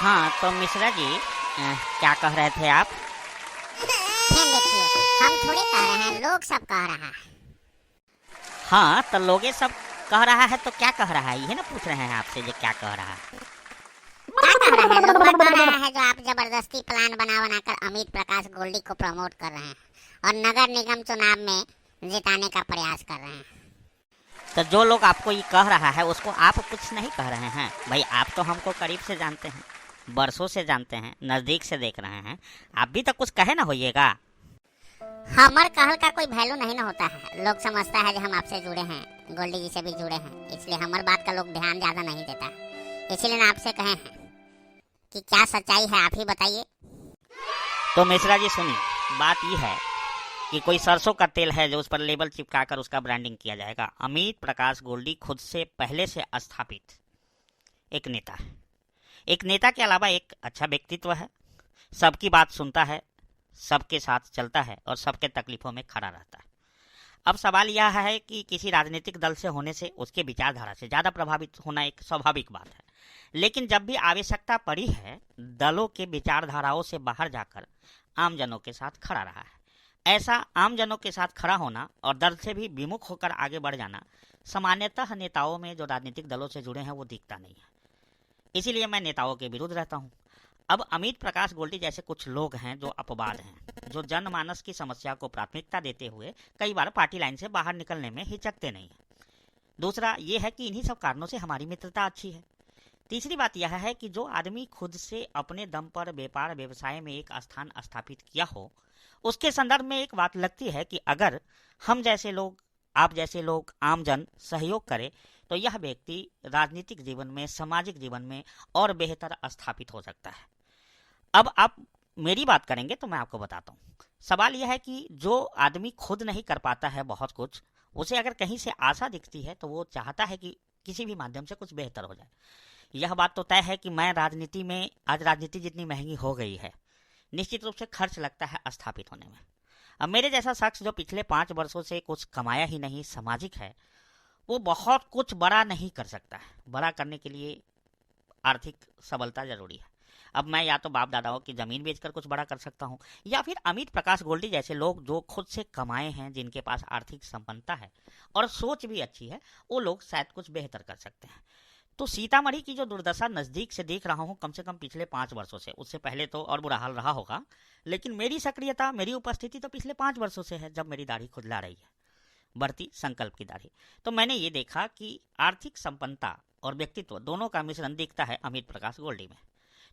हाँ तो मिश्रा जी, क्या कह रहे थे आप? फिर देखिए, हम थोड़ी कह रहे हैं, लोग सब कह रहा है। हाँ तो लोग ये सब कह रहा है तो क्या कह रहा है, ये ना पूछ रहे हैं आपसे ये क्या कह रहा है। क्या कह रहे हैं? लोग कह रहा है जो आप जबरदस्ती प्लान बना बनाकर अमित प्रकाश गोल्डी को प्रमोट कर रहे हैं और नगर निगम चुनाव में जिताने का प्रयास कर रहे हैं। तो जो लोग आपको ये कह रहा है उसको आप कुछ नहीं कह रहे हैं भाई। आप तो हमको करीब से जानते हैं, बरसों से जानते हैं, नजदीक से देख रहे हैं। आप भी तो कुछ कहे ना होइएगा। हमार कहल का कोई वैल्यू नहीं ना होता है। लोग समझता है जो हम आपसे जुड़े हैं, गोल्डी जी से भी जुड़े हैं, इसलिए हमार बात का लोग ध्यान ज्यादा नहीं देता। इसलिए ना आपसे कहे हैं कि क्या सच्चाई है, आप ही बताइए। तो मिश्रा जी सुनिए, बात यह है कि कोई सरसों का तेल है जो उस पर लेबल चिपकाकर उसका ब्रांडिंग किया जाएगा। अमित प्रकाश गोल्डी खुद से पहले से स्थापित एक नेता है। एक नेता के अलावा एक अच्छा व्यक्तित्व है, सबकी बात सुनता है, सबके साथ चलता है और सबके तकलीफों में खड़ा रहता है। अब सवाल यह है कि किसी राजनीतिक दल से होने से उसके विचारधारा से ज़्यादा प्रभावित होना एक स्वाभाविक बात है, लेकिन जब भी आवश्यकता पड़ी है दलों के विचारधाराओं से बाहर जाकर आमजनों के साथ खड़ा रहा है। ऐसा आमजनों के साथ खड़ा होना और दल से भी विमुख होकर आगे बढ़ जाना सामान्यतः नेताओं में जो राजनीतिक दलों से जुड़े हैं वो दिखता नहीं है। इसीलिए मैं नेताओं के विरुद्ध रहता हूँ। अब अमित प्रकाश गोल्डी जैसे कुछ लोग हैं जो अपवाद हैं, जो जनमानस की समस्या को प्राथमिकता देते हुए कई बार पार्टी लाइन से बाहर निकलने में हिचकते नहीं हैं। दूसरा ये है कि इन्हीं सब कारणों से हमारी मित्रता अच्छी है। तीसरी बात यह है कि जो आदमी खुद से अपने दम पर व्यापार व्यवसाय में एक स्थान स्थापित किया हो, उसके संदर्भ में एक बात लगती है कि अगर हम जैसे लोग, आप जैसे लोग, आमजन सहयोग करें तो यह व्यक्ति राजनीतिक जीवन में, सामाजिक जीवन में और बेहतर स्थापित हो सकता है। अब आप मेरी बात करेंगे तो मैं आपको बताता हूँ। सवाल यह है कि जो आदमी खुद नहीं कर पाता है बहुत कुछ, उसे अगर कहीं से आशा दिखती है तो वो चाहता है कि किसी भी माध्यम से कुछ बेहतर हो जाए। यह बात तो तय है कि मैं राजनीति में, आज राजनीति जितनी महंगी हो गई है, निश्चित रूप से खर्च लगता है स्थापित होने में। अब मेरे जैसा शख्स जो पिछले 5 वर्षों से कुछ कमाया ही नहीं, सामाजिक है, वो बहुत कुछ बड़ा नहीं कर सकता है। बड़ा करने के लिए आर्थिक सबलता जरूरी है। अब मैं या तो बाप दादाओं की जमीन बेचकर कुछ बड़ा कर सकता हूँ, या फिर अमित प्रकाश गोल्डी जैसे लोग जो खुद से कमाए हैं, जिनके पास आर्थिक संपन्नता है और सोच भी अच्छी है, वो लोग शायद कुछ बेहतर कर सकते हैं। तो सीतामढ़ी की जो दुर्दशा नजदीक से देख रहा हूँ, कम से कम पिछले 5 वर्षों से, उससे पहले तो और बुरा हाल रहा होगा, लेकिन मेरी सक्रियता, मेरी उपस्थिति तो पिछले 5 वर्षों से है, जब मेरी दाढ़ी खुदला रही है, बढ़ती संकल्प की दाढ़ी। तो मैंने ये देखा कि आर्थिक संपन्नता और व्यक्तित्व दोनों का मिश्रण दिखता है अमित प्रकाश गोल्डी में।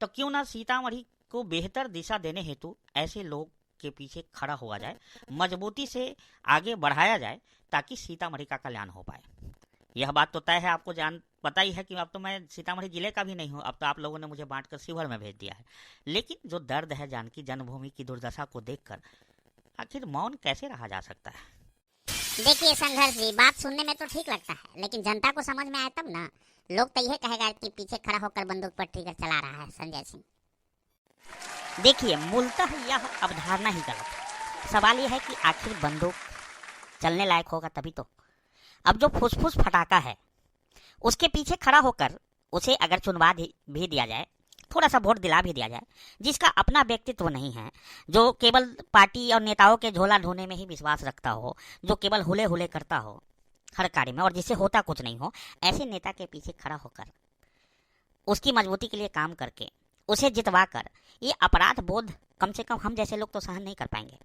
तो क्यों ना सीतामढ़ी को बेहतर दिशा देने हेतु ऐसे लोग के पीछे खड़ा हुआ जाए, मजबूती से आगे बढ़ाया जाए, ताकि सीतामढ़ी का कल्याण हो पाए। यह बात तो तय है, आपको जान पता ही है कि अब तो मैं सीतामढ़ी जिले का भी नहीं हूँ, अब तो आप लोगों ने मुझे बांटकर शिवहर में भेज दिया है। लेकिन जो दर्द है जानकी जन्मभूमि की दुर्दशा को देखकर आखिर मौन कैसे रहा जा सकता है। देखिए संघर्ष जी, बात सुनने में तो ठीक लगता है, लेकिन जनता को समझ में आए तब ना। लोग तो यह कहेगा कि पीछे खड़ा होकर बंदूक पर ट्रिगर चला रहा है संजय सिंह। देखिए, मूलतः यह अवधारणा ही गलत है। सवाल यह है कि आखिर बंदूक चलने लायक होगा तभी तो। अब जो फुसफुस फटाका है, उसके पीछे खड़ा होकर उसे अगर चुनवा भी दिया जाए, थोड़ा सा वोट दिला भी दिया जाए, जिसका अपना व्यक्तित्व नहीं है, जो केवल पार्टी और नेताओं के झोला ढोने में ही विश्वास रखता हो, जो केवल हुले हुले करता हो हर कार्य में और जिससे होता कुछ नहीं हो, ऐसे नेता के पीछे खड़ा होकर उसकी मजबूती के लिए काम करके उसे जितवा कर, ये अपराध बोध कम से कम हम जैसे लोग तो सहन नहीं कर पाएंगे।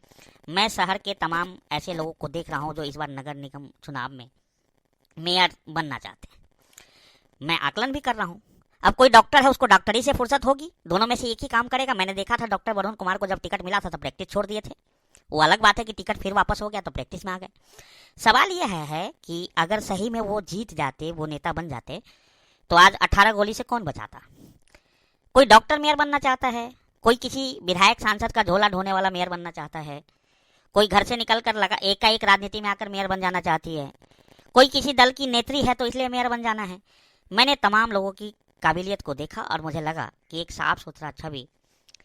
मैं शहर के तमाम ऐसे लोगों को देख रहा हूँ जो इस बार नगर निगम चुनाव में मेयर बनना चाहते हैं। मैं आकलन भी कर रहा हूँ। अब कोई डॉक्टर है, उसको डॉक्टरी से फुर्सत होगी, दोनों में से एक ही काम करेगा। मैंने देखा था डॉक्टर वरुण कुमार को जब टिकट मिला था तो प्रैक्टिस छोड़ दिए थे। वो अलग बात है कि टिकट फिर वापस हो गया तो प्रैक्टिस में आ गए। सवाल यह है कि अगर सही में वो जीत जाते, वो नेता बन जाते, तो आज 18 गोली से कौन बचाता। कोई डॉक्टर मेयर बनना चाहता है, कोई किसी विधायक सांसद का झोला ढोने वाला मेयर बनना चाहता है, कोई घर से निकल कर लगा एकाएक राजनीति में आकर मेयर बन जाना चाहती है, कोई किसी दल की नेत्री है तो इसलिए मेयर बन जाना है। मैंने तमाम लोगों की काबिलियत को देखा और मुझे लगा कि एक साफ सुथरा छवि,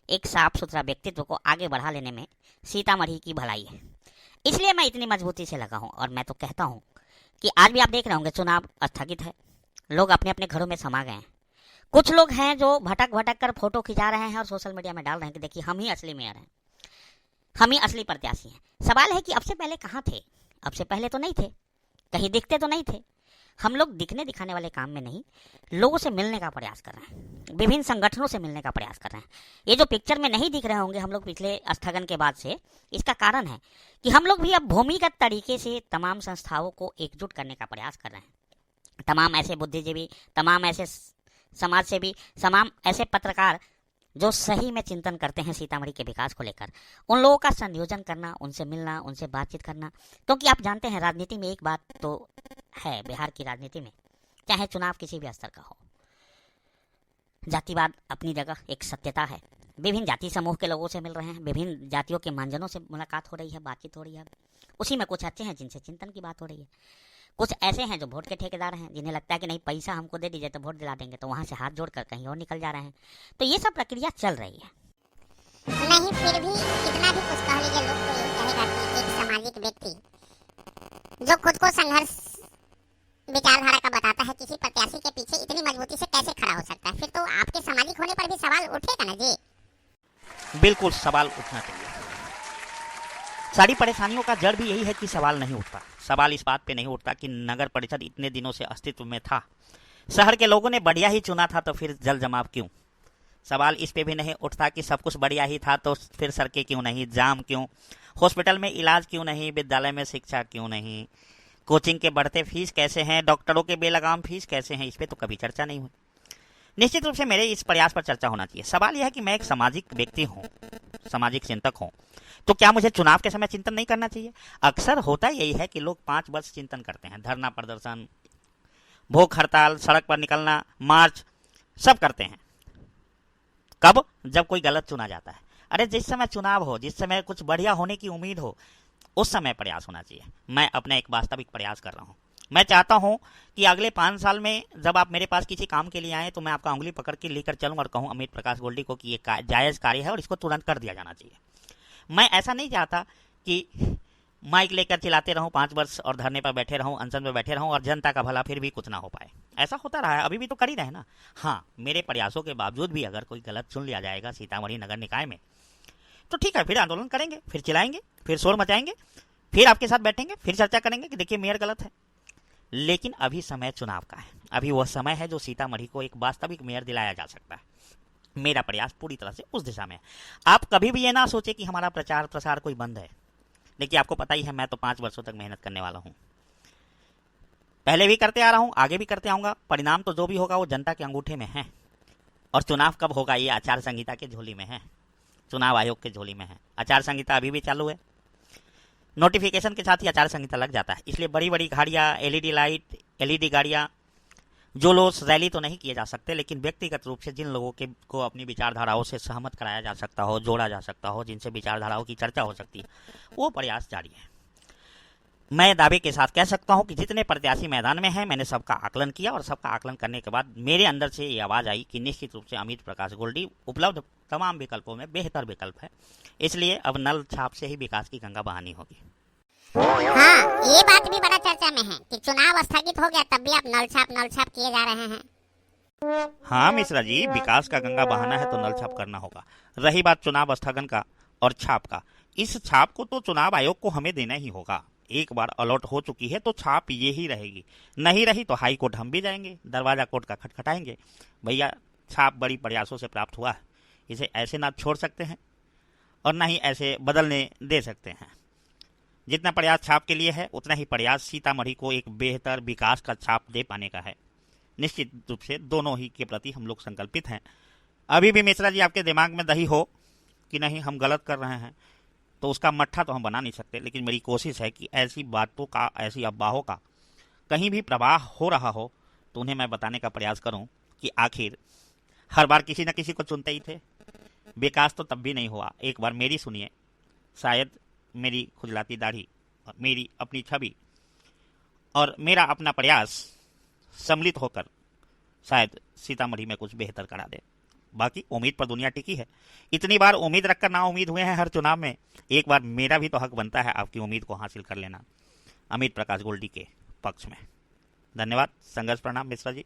एक साफ सुथरा व्यक्तित्व को आगे बढ़ा लेने में सीतामढ़ी की भलाई है। इसलिए मैं इतनी मजबूती से लगा हूँ। और मैं तो कहता हूँ कि आज भी आप देख रहे होंगे चुनाव स्थगित है, लोग अपने अपने घरों में समा गए हैं, कुछ लोग हैं जो भटक भटक कर फोटो खिंचा रहे हैं और सोशल मीडिया में डाल रहे हैं कि देखिए हम ही असली मेयर हैं, हम ही असली प्रत्याशी हैं। सवाल है कि अब से पहले कहाँ थे? अब से पहले तो नहीं थे, कहीं दिखते तो नहीं थे। हम लोग दिखने दिखाने वाले काम में नहीं, लोगों से मिलने का प्रयास कर रहे हैं, विभिन्न संगठनों से मिलने का प्रयास कर रहे हैं। ये जो पिक्चर में नहीं दिख रहे होंगे हम लोग पिछले स्थगन के बाद से, इसका कारण है कि हम लोग भी अब भूमिगत तरीके से तमाम संस्थाओं को एकजुट करने का प्रयास कर रहे हैं। तमाम ऐसे बुद्धिजीवी, तमाम ऐसे समाज सेवी, तमाम ऐसे पत्रकार जो सही में चिंतन करते हैं सीतामढ़ी के विकास को लेकर, उन लोगों का संयोजन करना, उनसे मिलना, उनसे बातचीत करना। क्योंकि आप जानते हैं राजनीति में एक बात तो है, बिहार की राजनीति में चाहे चुनाव किसी भी स्तर का हो, जातिवाद अपनी जगह एक सत्यता है। विभिन्न जाति समूह के लोगों से मिल रहे हैं, विभिन्न जातियों के मंजनों से मुलाकात हो रही है, बातचीत हो रही है। उसी में कुछ अच्छे हैं जिनसे चिंतन की बात हो रही है, कुछ ऐसे हैं जो वोट के ठेकेदार हैं, जिन्हें लगता है कि नहीं पैसा हमको दे दीजिए तो वोट दिला देंगे, तो वहां से हाथ जोड़कर कहीं और निकल जा रहे हैं। तो ये सब प्रक्रिया चल रही है। नहीं, फिर भी कितना भी कुछ कह लीजिए, लोग तो यही कहेगा कि एक सामाजिक व्यक्ति जो खुद को संघर्ष विचारधारा का बताता है, किसी प्रत्याशी के पीछे इतनी मजबूती से कैसे खड़ा हो सकता है? फिर तो आपके सामाजिक होने पर भी सवाल उठेगा ना जी। बिल्कुल सवाल उठना चाहिए। सारी परेशानियों का जड़ भी यही है कि सवाल नहीं उठता। सवाल इस बात पे नहीं उठता कि नगर परिषद इतने दिनों से अस्तित्व में था, शहर के लोगों ने बढ़िया ही चुना था, तो फिर जल जमाव क्यों? सवाल इस पे भी नहीं उठता कि सब कुछ बढ़िया ही था तो फिर सड़कें क्यों नहीं, जाम क्यों, हॉस्पिटल में इलाज क्यों नहीं, विद्यालय में शिक्षा क्यों नहीं, कोचिंग के बढ़ते फीस कैसे हैं, डॉक्टरों के बेलगाम फीस कैसे हैं, इस पे तो कभी चर्चा नहीं हुई। निश्चित रूप से मेरे इस प्रयास पर चर्चा होना चाहिए। सवाल यह है कि मैं एक सामाजिक व्यक्ति हूँ, सामाजिक चिंतक हूँ, तो क्या मुझे चुनाव के समय चिंतन नहीं करना चाहिए? अक्सर होता यही है कि लोग 5 वर्ष चिंतन करते हैं, धरना प्रदर्शन, भूख हड़ताल, सड़क पर निकलना, मार्च सब करते हैं। कब? जब कोई गलत चुना जाता है। अरे जिस समय चुनाव हो, जिस समय कुछ बढ़िया होने की उम्मीद हो, उस समय प्रयास होना चाहिए। मैं अपना एक वास्तविक प्रयास कर रहा हूँ। मैं चाहता हूं कि अगले 5 साल में जब आप मेरे पास किसी काम के लिए आए तो मैं आपका उंगली पकड़ के लेकर चलूं और कहूं अमित प्रकाश गोल्डी को कि ये जायज कार्य है और इसको तुरंत कर दिया जाना चाहिए। मैं ऐसा नहीं चाहता कि माइक लेकर चिल्लाते रहूं 5 वर्ष और धरने पर बैठे रहूं, अनशन पर बैठे रहूं और जनता का भला फिर भी कुछ ना हो पाए। ऐसा होता रहा है, अभी भी तो कर ही रहे ना। हाँ, मेरे प्रयासों के बावजूद भी अगर कोई गलत चुन लिया जाएगा सीतामढ़ी नगर निकाय में, तो ठीक है, फिर आंदोलन करेंगे, फिर चिल्लाएंगे, फिर शोर मचाएंगे, फिर आपके साथ बैठेंगे, फिर चर्चा करेंगे कि देखिए मेयर गलत है। लेकिन अभी समय चुनाव का है, अभी वह समय है जो सीतामढ़ी को एक वास्तविक मेयर दिलाया जा सकता है। मेरा प्रयास पूरी तरह से उस दिशा में है। आप कभी भी ये ना सोचे कि हमारा प्रचार प्रसार कोई बंद है। देखिए आपको पता ही है, मैं तो 5 वर्षों तक मेहनत करने वाला हूं, पहले भी करते आ रहा हूं, आगे भी करते आऊंगा। परिणाम तो जो भी होगा वो जनता के अंगूठे में है, और चुनाव कब होगा ये आचार संहिता के झोली में है, चुनाव आयोग के झोली में है। आचार संहिता अभी भी चालू है, नोटिफिकेशन के साथ ही आचार संहिता लग जाता है। इसलिए बड़ी बड़ी गाड़ियां, एलईडी लाइट, एलईडी गाड़ियां, जुलूस, रैली तो नहीं किए जा सकते, लेकिन व्यक्तिगत रूप से जिन लोगों के को अपनी विचारधाराओं से सहमत कराया जा सकता हो, जोड़ा जा सकता हो, जिनसे विचारधाराओं की चर्चा हो सकती है, वो प्रयास जारी है। मैं दावे के साथ कह सकता हूं कि जितने प्रत्याशी मैदान में हैं, मैंने सबका आकलन किया और सबका आकलन करने के बाद मेरे अंदर से ये आवाज आई कि निश्चित रूप से अमित प्रकाश गोल्डी उपलब्ध तमाम विकल्पों में बेहतर विकल्प है। इसलिए अब नल छाप से ही विकास की गंगा बहानी होगी। हाँ, ये बात भी बड़ा चर्चा में है कि चुनाव स्थगित हो गया तब भी आप नल छाप किए जा रहे हैं। हाँ मिश्रा जी, विकास का गंगा बहाना है तो नल छाप करना होगा। रही बात चुनाव स्थगन का और छाप का, इस छाप को तो चुनाव आयोग को हमें देना ही होगा। एक बार अलॉट हो चुकी है तो छाप ये ही रहेगी, नहीं रही तो हाई कोर्ट हम भी जाएंगे, दरवाजा कोर्ट का खटखटाएंगे। भैया छाप बड़ी प्रयासों से प्राप्त हुआ है, इसे ऐसे ना छोड़ सकते हैं और ना ही ऐसे बदलने दे सकते हैं। जितना प्रयास छाप के लिए है उतना ही प्रयास सीतामढ़ी को एक बेहतर विकास का छाप दे पाने का है। निश्चित रूप से दोनों ही के प्रति हम लोग संकल्पित हैं। अभी भी मिश्रा जी आपके दिमाग में दही हो कि नहीं हम गलत कर रहे हैं, तो उसका मट्ठा तो हम बना नहीं सकते, लेकिन मेरी कोशिश है कि ऐसी बातों का, ऐसी अफवाहों का कहीं भी प्रवाह हो रहा हो तो उन्हें मैं बताने का प्रयास करूं कि आखिर हर बार किसी न किसी को चुनते ही थे, विकास तो तब भी नहीं हुआ। एक बार मेरी सुनिए, शायद मेरी खुजलाती दाढ़ी, मेरी अपनी छवि और मेरा अपना प्रयास सम्मिलित होकर शायद सीतामढ़ी में कुछ बेहतर करा दे। बाकी उम्मीद पर दुनिया टिकी है। इतनी बार उम्मीद रखकर ना उम्मीद हुए हैं हर चुनाव में, एक बार मेरा भी तो हक बनता है आपकी उम्मीद को हासिल कर लेना अमित प्रकाश गोल्डी के पक्ष में। धन्यवाद, संघर्ष प्रणाम मिश्रा जी।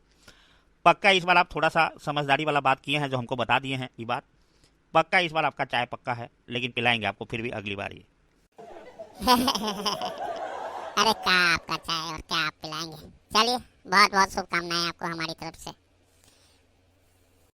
पक्का इस बार आप थोड़ा सा समझदारी वाला बात किए हैं, जो हमको बता दिए हैं ये बात। पक्का इस बार आपका चाय पक्का है, लेकिन पिलाएंगे आपको फिर भी अगली बार ये। अरे क्या आपका चाय और क्या आप पिलाएंगे। चलिए, बहुत बहुत शुभकामनाएं आपको हमारी तरफ से।